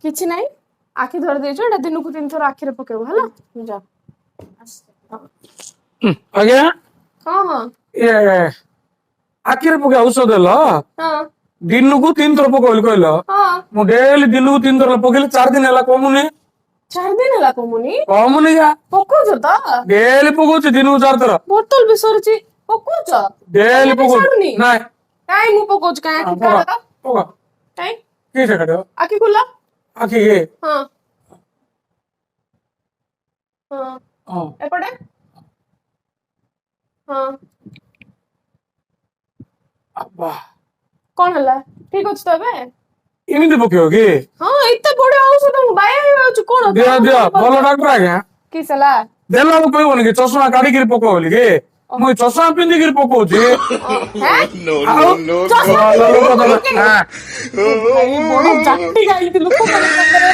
କିଛି ନାହିଁ ଆଖି ଧରି ଦେଇଛୁ ଏଟା ଦିନକୁ 3 ଥର ଆଖିରେ ପକେଇବୁ ହେଲା ଯା ଆଜ୍ଞା ହଁ ହଁ ଏ ଆଖିରେ ପକେଇ ଔଷଧ ଦେଲ ହଁ ଦିନକୁ 3 ଥର ପକେଇଲି କହିଲ ହଁ ମୁଁ ଡେଲି ଦିନକୁ 3 ଥର ପକେଇଲି 4 ଦିନ ହେଲା କମୁନି 4 ଦିନ ହେଲା କମୁନି ଯା ପକଉଛ ତ ଡେଲି ପକଉଛି ଦିନକୁ 4 ଥର ବୋତଲ ବି ସରୁଛି ପକଉଛ ଡେଲି ତଥାପି ପକଉଛି ଛାଡୁନି ନାଇଁ କାଇଁ ମୁଁ ପକଉଛି କାଇଁ ଆଖି ପକା କାଢ ପକା କାଇଁ କି ସେଟା ଆଖି ଖୋଲା ଆଖି ହଁ ହଁ ହଁ ଏପଟେ ହଁ ଆబ్బା କଣ ହେଲା ଠିକ ଅଛି ତ ଏବେ ଏମିତି ପକେଇବ କି ହଁ ଏତେ ବଢିଆ ଔଷଧ ମୁଁ ବାୟା ହେଇଯାଉଛି କଣ ଦିଅ ତମେ ଦିଅ କଣ ଭଲ କରୁଛ? ଡାକ୍ତର ଆଜ୍ଞା କିସ ହେଲା ଦେଲା ବେଳକୁ କହିବନି କି ଚଷମା କାଢିକିରି ପକଉ ବୋଲି କି ମୁଁ ଚଷମା ପିନ୍ଧିକିରି ପକଉଛି ହେଁ ଆଉ ଚଷମା ଭଲ ପିନ୍ଧିକି ଲୋକ ତମେ ପକଉଛ? ଭାଇ ବଡ ଜାଟି ଗାଇନ୍ତି ଲୋକମାନଙ୍କ ପାଖରେ